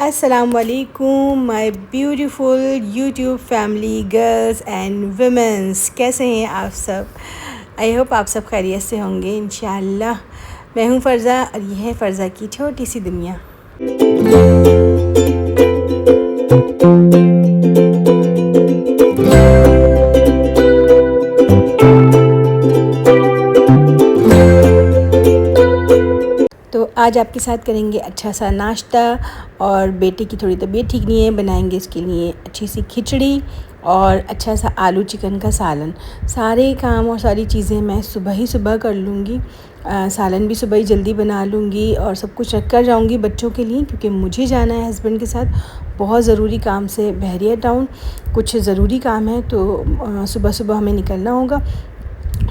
अस्सलाम वालेकुम my beautiful YouTube family girls and women's, कैसे हैं आप सब। आई होप आप सब खैरियत से होंगे इंशाल्लाह। मैं हूं फ़र्ज़ा और यह है फ़र्ज़ा की छोटी सी दुनिया। तो आज आपके साथ करेंगे अच्छा सा नाश्ता, और बेटे की थोड़ी तबीयत ठीक नहीं है, बनाएंगे इसके लिए अच्छी सी खिचड़ी और अच्छा सा आलू चिकन का सालन। सारे काम और सारी चीज़ें मैं सुबह ही सुबह कर लूँगी। सालन भी सुबह ही जल्दी बना लूँगी और सब कुछ रख कर जाऊँगी बच्चों के लिए, क्योंकि मुझे जाना है हस्बैंड के साथ बहुत ज़रूरी काम से बहरिया टाउन। कुछ ज़रूरी काम है तो सुबह सुबह हमें निकलना होगा,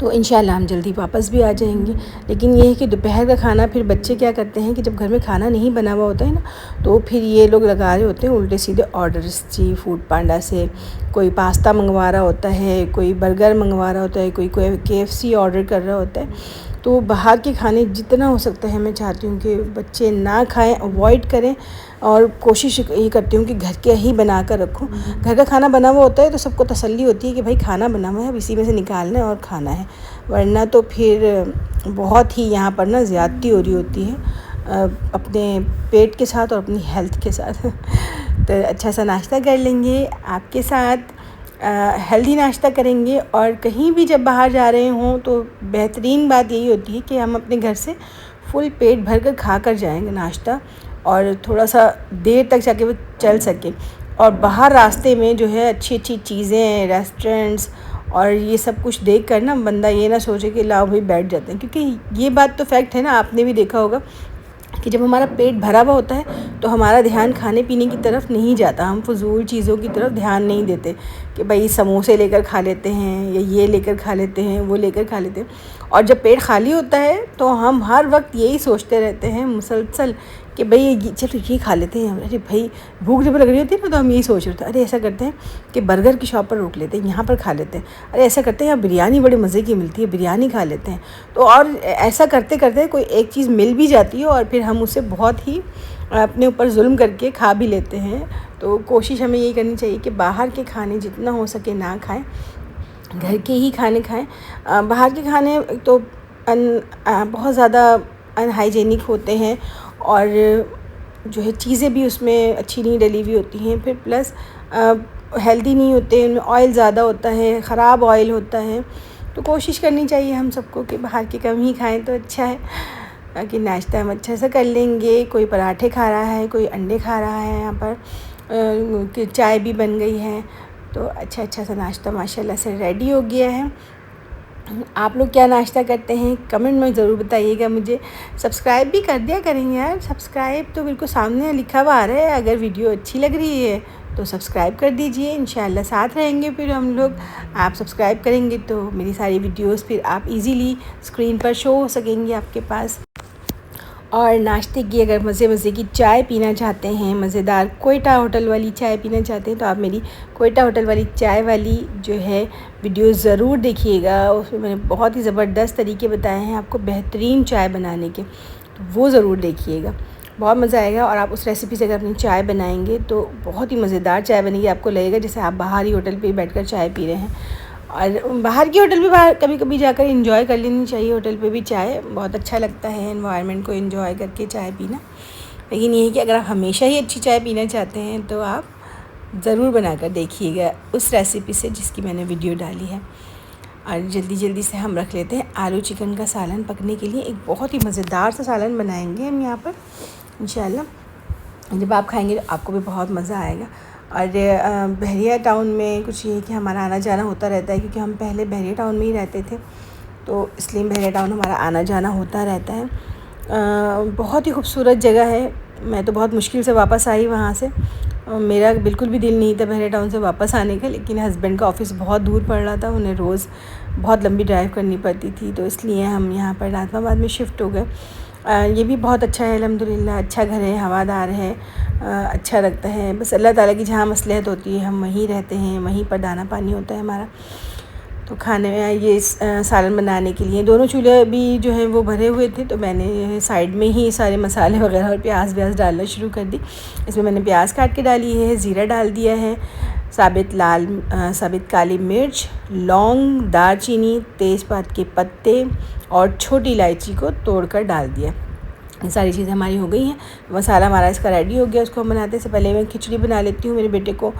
तो इंशाल्लाह हम जल्दी वापस भी आ जाएंगे। लेकिन ये है कि दोपहर का खाना फिर बच्चे क्या करते हैं कि जब घर में खाना नहीं बना हुआ होता है ना, तो फिर ये लोग लगा रहे होते हैं उल्टे सीधे ऑर्डर्स जी फूड पांडा से। कोई पास्ता मंगवा रहा होता है, कोई बर्गर मंगवा रहा होता है, कोई KFC ऑर्डर कर रहा होता है। तो बाहर के खाने जितना हो सकता है मैं चाहती हूँ कि बच्चे ना खाएं, अवॉइड करें, और कोशिश ये करती हूँ कि घर के ही बना कर रखूँ। घर का खाना बना हुआ होता है तो सबको तसल्ली होती है कि भाई खाना बना हुआ है, अब इसी में से निकालना है और खाना है, वरना तो फिर बहुत ही यहाँ पर ना ज़्यादती हो रही होती है अपने पेट के साथ और अपनी हेल्थ के साथ। तो अच्छा सा नाश्ता कर लेंगे आपके साथ, हेल्दी नाश्ता करेंगे। और कहीं भी जब बाहर जा रहे हों तो बेहतरीन बात यही होती है कि हम अपने घर से फुल पेट भर कर खा कर जाएंगे नाश्ता, और थोड़ा सा देर तक जाके वो चल सके। और बाहर रास्ते में जो है अच्छी अच्छी चीज़ें, रेस्टोरेंट्स और ये सब कुछ देख कर ना बंदा ये ना सोचे कि लाओ भाई बैठ जाते हैं, क्योंकि ये बात तो फैक्ट है ना, आपने भी देखा होगा कि जब हमारा पेट भरा हुआ होता है तो हमारा ध्यान खाने पीने की तरफ नहीं जाता, हम फजूल चीज़ों की तरफ ध्यान नहीं देते कि भाई समोसे लेकर खा लेते हैं या ये लेकर खा लेते हैं, वो लेकर खा लेते हैं। और जब पेट खाली होता है तो हम हर वक्त यही सोचते रहते हैं मुसलसल कि भाई चलो ये खा लेते हैं। अरे भाई भूख जब लग रही होती है ना तो हम यही सोच रहे थे, अरे ऐसा करते हैं कि बर्गर की शॉप पर रोक लेते हैं, यहाँ पर खा लेते हैं। अरे ऐसा करते हैं यहाँ बिरयानी बड़े मज़े की मिलती है, बिरयानी खा लेते हैं। तो और ऐसा करते करते कोई एक चीज़ मिल भी जाती है और फिर हम उसे बहुत ही अपने ऊपर जुल्म करके खा भी लेते हैं। तो कोशिश हमें यही करनी चाहिए कि बाहर के खाने जितना हो सके ना खाएं, घर के ही खाने खाएं। बाहर के खाने तो बहुत ज़्यादा अनहाइजेनिक होते हैं, और जो है चीज़ें भी उसमें अच्छी नहीं डली हुई होती हैं, फिर प्लस हेल्दी नहीं होते, उनमें ऑयल ज़्यादा होता है, ख़राब ऑयल होता है। तो कोशिश करनी चाहिए हम सबको कि बाहर के कम ही खाएं तो अच्छा है। कि नाश्ता हम अच्छा सा कर लेंगे, कोई पराठे खा रहा है, कोई अंडे खा रहा है, यहाँ पर कि चाय भी बन गई है। तो अच्छा अच्छा सा नाश्ता माशाल्लाह से रेडी हो गया है। आप लोग क्या नाश्ता करते हैं कमेंट में ज़रूर बताइएगा मुझे। सब्सक्राइब भी कर दिया करेंगे यार, सब्सक्राइब तो बिल्कुल सामने लिखा हुआ आ रहा है। अगर वीडियो अच्छी लग रही है तो सब्सक्राइब कर दीजिए, इंशाल्लाह साथ रहेंगे फिर हम लोग। आप सब्सक्राइब करेंगे तो मेरी सारी वीडियोस फिर आप इजीली स्क्रीन पर शो हो सकेंगी आपके पास। और नाश्ते की अगर मज़े की चाय पीना चाहते हैं, मज़ेदार कोयटा होटल वाली चाय पीना चाहते हैं, तो आप मेरी कोयटा होटल वाली चाय वाली जो है वीडियो ज़रूर देखिएगा। उसमें मैंने बहुत ही ज़बरदस्त तरीके बताए हैं आपको बेहतरीन चाय बनाने के, तो वो ज़रूर देखिएगा, बहुत मज़ा आएगा। और आप उस रेसिपी से अगर अपनी चाय बनाएंगे तो बहुत ही मज़ेदार चाय बनेगी, आपको लगेगा जैसे आप बाहर ही होटल पे बैठकर चाय पी रहे हैं। और बाहर की होटल भी बाहर कभी कभी जाकर एंजॉय कर लेनी चाहिए, होटल पे भी चाय बहुत अच्छा लगता है, एनवायरनमेंट को एंजॉय करके चाय पीना। लेकिन ये है कि अगर आप हमेशा ही अच्छी चाय पीना चाहते हैं तो आप ज़रूर बनाकर देखिएगा उस रेसिपी से जिसकी मैंने वीडियो डाली है। और जल्दी से हम रख लेते हैं आलू चिकन का सालन पकने के लिए। एक बहुत ही मज़ेदार सा सालन बनाएंगे हम यहाँ पर इंशाल्लाह। जब आप खाएंगे तो आपको भी बहुत मज़ा आएगा। और बहरिया टाउन में कुछ ये कि हमारा आना जाना होता रहता है, क्योंकि हम पहले बहरिया टाउन में ही रहते थे, तो इसलिए बहरिया टाउन हमारा आना जाना होता रहता है। बहुत ही खूबसूरत जगह है। मैं तो बहुत मुश्किल से वापस आई वहाँ से, मेरा बिल्कुल भी दिल नहीं था बहरिया टाउन से वापस आने का, लेकिन हस्बैंड का ऑफ़िस बहुत दूर पड़ रहा था, उन्हें रोज़ बहुत लंबी ड्राइव करनी पड़ती थी, तो इसलिए हम यहाँ पर नाज़िमाबाद में शिफ्ट हो गए। ये भी बहुत अच्छा है अल्हम्दुलिल्लाह, अच्छा घर है, हवादार है, अच्छा लगता है। बस अल्लाह ताला की जहाँ मसलहत होती है हम वहीं रहते हैं, वहीं पर दाना पानी होता है हमारा। तो खाने में ये सालन बनाने के लिए दोनों चूल्हे भी जो है वो भरे हुए थे, तो मैंने साइड में ही सारे मसाले वगैरह और प्याज व्याज डालना शुरू कर दी। इसमें मैंने प्याज काट के डाली है, ज़ीरा डाल दिया है, साबित काली मिर्च, लौंग, दालचीनी, तेज़पात के पत्ते और छोटी इलायची को तोड़कर डाल दिया। ये सारी चीज़ें हमारी हो गई हैं। मसाला हमारा इसका रेडी हो गया। उसको हम बनाने से पहले मैं खिचड़ी बना लेती हूँ। मेरे बेटे को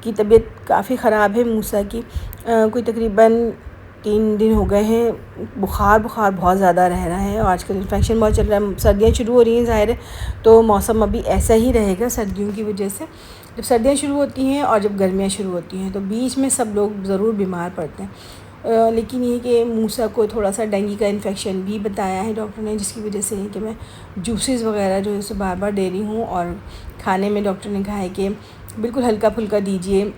की तबीयत काफ़ी ख़राब है, मूसा की कोई तकरीबन 3 दिन हो गए हैं। बुखार बहुत ज़्यादा रह रहा है और आजकल इन्फेक्शन बहुत चल रहा है। सर्दियाँ शुरू हो रही हैं, ज़ाहिर है, तो मौसम अभी ऐसा ही रहेगा सर्दियों की वजह से। जब सर्दियाँ शुरू होती हैं और जब गर्मियाँ शुरू होती हैं तो बीच में सब लोग ज़रूर बीमार पड़ते हैं। लेकिन ये कि मूसा को थोड़ा सा डेंगू का इन्फेक्शन भी बताया है डॉक्टर ने, जिसकी वजह से है कि मैं जूसेस वगैरह जो है उसे बार बार दे रही हूँ। और खाने में डॉक्टर ने कहा है कि बिल्कुल हल्का फुल्का दीजिए,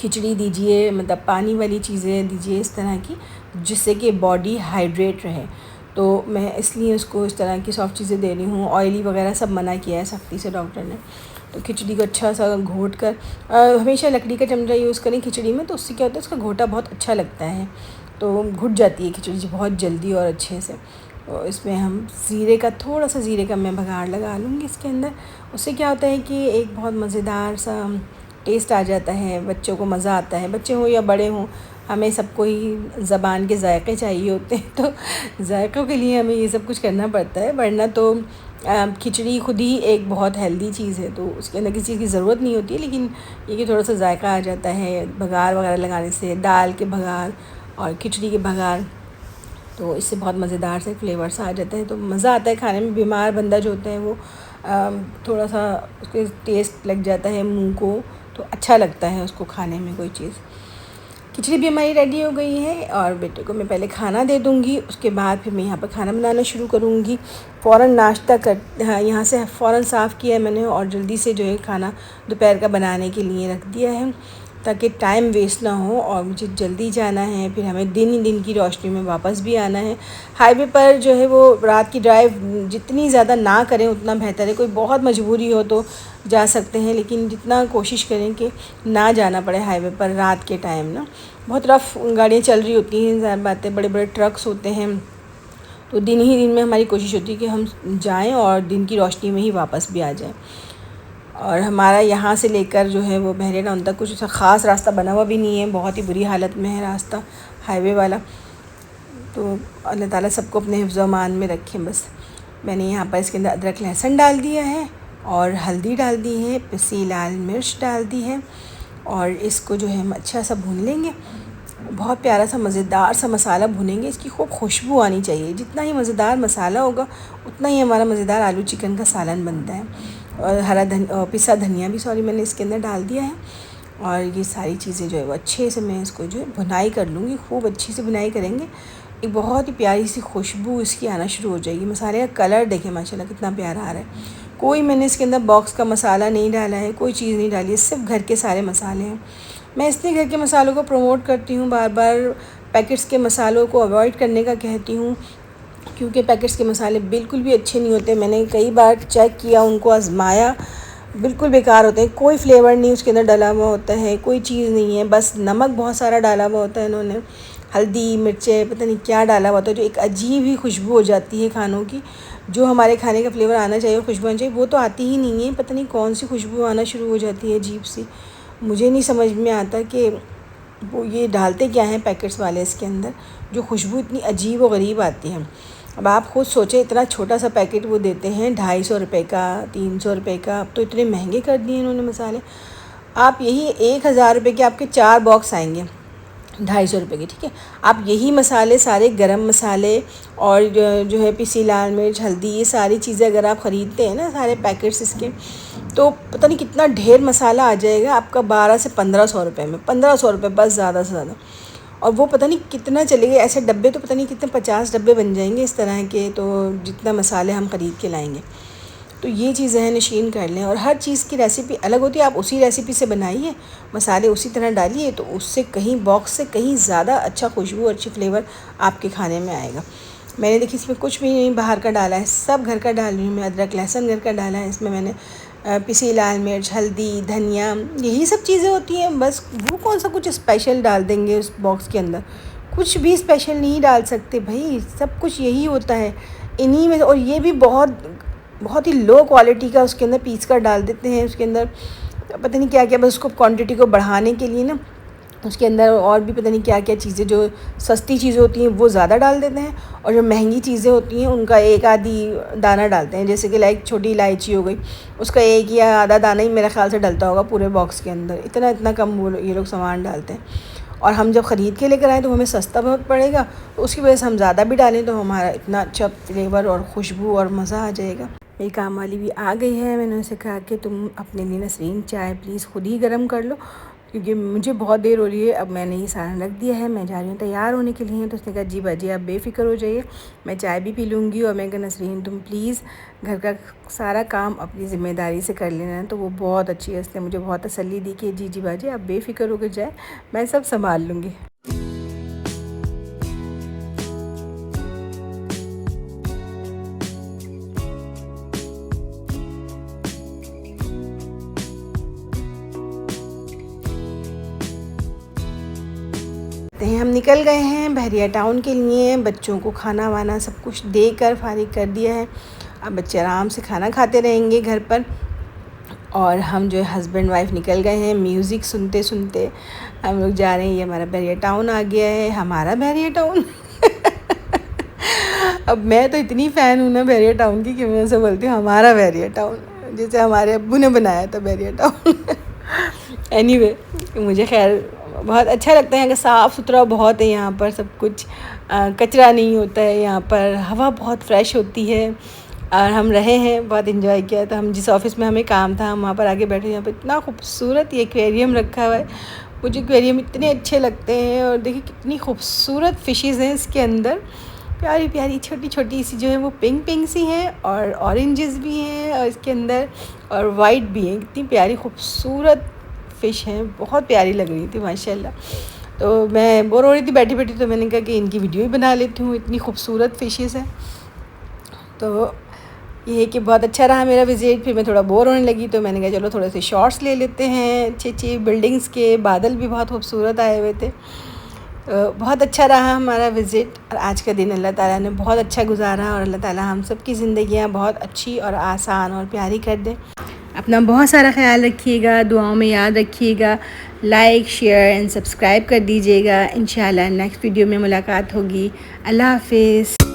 खिचड़ी दीजिए, मतलब पानी वाली चीज़ें दीजिए इस तरह की, जिससे कि बॉडी हाइड्रेट रहे। तो मैं इसलिए उसको इस तरह की सॉफ्ट चीज़ें दे रही हूँ। ऑयली वगैरह सब मना किया है सख्ती से डॉक्टर ने। तो खिचड़ी को अच्छा सा घोट कर, हमेशा लकड़ी का चमचा यूज़ करें खिचड़ी में, तो उससे क्या होता है उसका घोटा बहुत अच्छा लगता है, तो घुट जाती है खिचड़ी बहुत जल्दी और अच्छे से। तो इसमें हम थोड़ा सा ज़ीरे का मैं बघार लगा लूँगी इसके अंदर। उससे क्या होता है कि एक बहुत मज़ेदार सा टेस्ट आ जाता है, बच्चों को मज़ा आता है, बच्चे हों या बड़े हों, हमें सबको ही ज़बान के जायके चाहिए होते हैं। तो जायक़ों के लिए हमें ये सब कुछ करना पड़ता है, वरना तो खिचड़ी खुद ही एक बहुत हेल्दी चीज़ है, तो उसके अंदर किसी चीज़ की ज़रूरत नहीं होती है। लेकिन ये कि थोड़ा सा जायका आ जाता है बघार वगैरह लगाने से, दाल के बघार और खिचड़ी के बघार, तो इससे बहुत मज़ेदार से फ्लेवर सा आ जाता है, तो मज़ा आता है खाने में। बीमार बंदा जो होता है वो थोड़ा सा उसके टेस्ट लग जाता है मुंह को, तो अच्छा लगता है उसको खाने में कोई चीज़। खिचड़ी भी हमारी रेडी हो गई है और बेटे को मैं पहले खाना दे दूँगी, उसके बाद फिर मैं यहाँ पर खाना बनाना शुरू करूँगी। फ़ौरन नाश्ता हाँ, यहाँ से फ़ौरन साफ़ किया है मैंने और जल्दी से जो है खाना दोपहर का बनाने के लिए रख दिया है, ताकि टाइम वेस्ट ना हो। और मुझे जल्दी जाना है, फिर हमें दिन ही दिन की रोशनी में वापस भी आना है। हाईवे पर जो है वो रात की ड्राइव जितनी ज़्यादा ना करें उतना बेहतर है। कोई बहुत मजबूरी हो तो जा सकते हैं, लेकिन जितना कोशिश करें कि ना जाना पड़े हाईवे पर रात के टाइम ना। बहुत रफ़ गाड़ियाँ चल रही होती हैं, ज़ाहिर बात है, बड़े बड़े ट्रक्स होते हैं, तो दिन ही दिन में हमारी कोशिश होती है कि हम जाएँ और दिन की रोशनी में ही वापस भी आ जाएँ। और हमारा यहाँ से लेकर जो है वो बहरे टाउन तक कुछ ऐसा ख़ास रास्ता बना हुआ भी नहीं है, बहुत ही बुरी हालत में है रास्ता हाईवे वाला। तो अल्लाह ताला सबको अपने हिफ्ज़ अमान में रखें बस। मैंने यहाँ पर इसके अंदर अदरक लहसुन डाल दिया है और हल्दी डाल दी है, पिसी लाल मिर्च डाल दी है और इसको जो है हम अच्छा सा भून लेंगे। बहुत प्यारा सा मज़ेदार सा मसाला भुनेंगे, इसकी खूब खुशबू आनी चाहिए। जितना ही मज़ेदार मसाला होगा उतना ही हमारा मज़ेदार आलू चिकन का सालन बनता है। और पिसा धनिया भी मैंने इसके अंदर डाल दिया है। और ये सारी चीज़ें जो है वो अच्छे से मैं इसको जो है भुनाई कर लूँगी, खूब अच्छी से भुनाई करेंगे। एक बहुत ही प्यारी सी खुशबू इसकी आना शुरू हो जाएगी। मसाले का कलर देखें माशाल्लाह कितना प्यारा आ रहा है। कोई मैंने इसके अंदर बॉक्स का मसाला नहीं डाला है, कोई चीज़ नहीं डाली है, सिर्फ घर के सारे मसाले हैं। मैं इसलिए घर के मसालों को प्रमोट करती हूँ, बार बार पैकेट्स के मसालों को अवॉइड करने का कहती हूँ, क्योंकि पैकेट्स के मसाले बिल्कुल भी अच्छे नहीं होते। मैंने कई बार चेक किया, उनको आजमाया, बिल्कुल बेकार होते हैं। कोई फ्लेवर नहीं उसके अंदर डाला हुआ होता है, कोई चीज़ नहीं है, बस नमक बहुत सारा डाला हुआ होता है इन्होंने, हल्दी मिर्चें पता नहीं क्या डाला हुआ होता है, जो एक अजीब ही खुशबू हो जाती है खानों की। जो हमारे खाने का फ्लेवर आना चाहिए, खुशबू आनी चाहिए, वो तो आती ही नहीं है। पता नहीं कौन सी खुशबू आना शुरू हो जाती है अजीब सी। मुझे नहीं समझ में आता कि वो ये डालते क्या हैं पैकेट्स वाले इसके अंदर, जो खुशबू इतनी अजीब और ग़रीब आती है। अब आप खुद सोचें, इतना छोटा सा पैकेट वो देते हैं 250 रुपये का, 300 रुपये का। अब तो इतने महंगे कर दिए इन्होंने मसाले। आप यही 1000 रुपये के आपके 4 बॉक्स आएंगे 250 रुपये के, ठीक है। आप यही मसाले सारे गरम मसाले और जो है पिसी लाल मिर्च, हल्दी, ये सारी चीज़ें अगर आप ख़रीदते हैं ना सारे पैकेट्स इसके, तो पता नहीं कितना ढेर मसाला आ जाएगा आपका 1200 से 1500 रुपये में। 1500 रुपये बस, ज़्यादा से ज़्यादा। और वो पता नहीं कितना चलेगा, ऐसे डब्बे तो पता नहीं कितने 50 डब्बे बन जाएंगे इस तरह के, तो जितना मसाले हम ख़रीद के लाएंगे। तो ये चीज़ें हैं, नशीन कर लें। और हर चीज़ की रेसिपी अलग होती है, आप उसी रेसिपी से बनाइए, मसाले उसी तरह डालिए, तो उससे कहीं बॉक्स से कहीं ज़्यादा अच्छा खुशबू, अच्छी फ्लेवर आपके खाने में आएगा। मैंने देखिए इसमें कुछ भी नहीं बाहर का डाला है, सब घर का डाल रही हूँ मैं। अदरक लहसुन घर का डाला है, इसमें मैंने पिसी लाल मिर्च, हल्दी, धनिया, यही सब चीज़ें होती हैं बस। वो कौन सा कुछ स्पेशल डाल देंगे उस बॉक्स के अंदर, कुछ भी स्पेशल नहीं डाल सकते भाई, सब कुछ यही होता है इन्हीं में। और ये भी बहुत ही लो क्वालिटी का उसके अंदर पीस कर डाल देते हैं, उसके अंदर पता नहीं क्या क्या, बस उसको क्वांटिटी को बढ़ाने के लिए ना उसके अंदर और भी पता नहीं क्या क्या चीज़ें, जो सस्ती चीज़ें होती हैं वो ज़्यादा डाल देते हैं, और जो महंगी चीज़ें होती हैं उनका एक आधी दाना डालते हैं। जैसे कि लाइक छोटी इलायची हो गई, उसका एक या आधा दाना ही मेरे ख्याल से डलता होगा पूरे बॉक्स के अंदर। इतना कम वो ये लोग सामान डालते हैं। और हम जब ख़रीद के लेकर आएँ तो हमें सस्ता बहुत पड़ेगा, तो उसकी वजह से हम ज़्यादा भी डालें तो हमारा इतना अच्छा फ्लेवर और खुशबू और मज़ा आ जाएगा। मेरी काम वाली भी आ गई है, मैंने उनसे कहा कि तुम अपने लिए नसरीन चाय प्लीज़ खुद ही गर्म कर लो, क्योंकि मुझे बहुत देर हो रही है। अब मैंने ये सारा रख दिया है, मैं जा रही हूँ तैयार होने के लिए। तो उसने कहा जी बाजी आप बेफ़िक्र हो जाइए, मैं चाय भी पी लूँगी। और मैं कहा नसरीन तुम प्लीज़ घर का सारा काम अपनी ज़िम्मेदारी से कर लेना। तो वो बहुत अच्छी है, उसने मुझे बहुत तसल्ली दी कि जी बाजी आप बेफ़िक्र होकर जाए, मैं सब संभाल लूँगी। हम निकल गए हैं बहरिया टाउन के लिए। बच्चों को खाना वाना सब कुछ देकर फारिग कर दिया है। अब बच्चे आराम से खाना खाते रहेंगे घर पर, और हम जो है हस्बैंड वाइफ निकल गए हैं म्यूज़िक सुनते सुनते। हम लोग जा रहे हैं, ये हमारा बहरिया टाउन आ गया है, हमारा बहरिया टाउन। अब मैं तो इतनी फ़ैन हूँ ना बहरिया टाउन की कि मैं उसे बोलती हूँ हमारा बहरिया टाउन, जैसे हमारे अब्बू ने बनाया था बहरिया टाउन। एनीवे, मुझे खैर बहुत अच्छा लगता है, अगर साफ़ सुथरा बहुत है यहाँ पर, सब कुछ कचरा नहीं होता है यहाँ पर, हवा बहुत फ़्रेश होती है। और हम रहे हैं, बहुत इन्जॉय किया था। हम जिस ऑफ़िस में हमें काम था हम वहाँ पर आगे बैठे। यहाँ पर इतना खूबसूरत ये एक्वेरियम रखा हुआ है, मुझे एक्वेरियम इतने अच्छे लगते हैं। और देखिए कितनी खूबसूरत फ़िशेज़ हैं इसके अंदर, प्यारी प्यारी छोटी छोटी सी जो है वो पिंक पिंक सी हैं, और ऑरेंजेस भी हैं और इसके अंदर, और वाइट भी हैं। कितनी प्यारी खूबसूरत फ़िश हैं, बहुत प्यारी लग रही थी माशाल्लाह। तो मैं बोर हो रही थी बैठी बैठी, तो मैंने कहा कि इनकी वीडियो ही बना लेती हूँ, इतनी खूबसूरत फ़िशेज़ हैं। तो ये है कि बहुत अच्छा रहा मेरा विज़िट। फिर मैं थोड़ा बोर होने लगी तो मैंने कहा चलो थोड़े से शॉट्स ले लेते हैं अच्छी अच्छी बिल्डिंग्स के, बादल भी बहुत खूबसूरत आए हुए थे। तो बहुत अच्छा रहा हमारा विज़िट, और आज का दिन अल्लाह ताला ने बहुत अच्छा गुजारा, और अल्लाह ताला हम सब की ज़िंदगियाँ बहुत अच्छी और आसान और प्यारी कर दे। अपना बहुत सारा ख्याल रखिएगा, दुआओं में याद रखिएगा, लाइक शेयर एंड सब्सक्राइब कर दीजिएगा। इंशाल्लाह नेक्स्ट वीडियो में मुलाकात होगी। अल्लाह हाफ़िज़।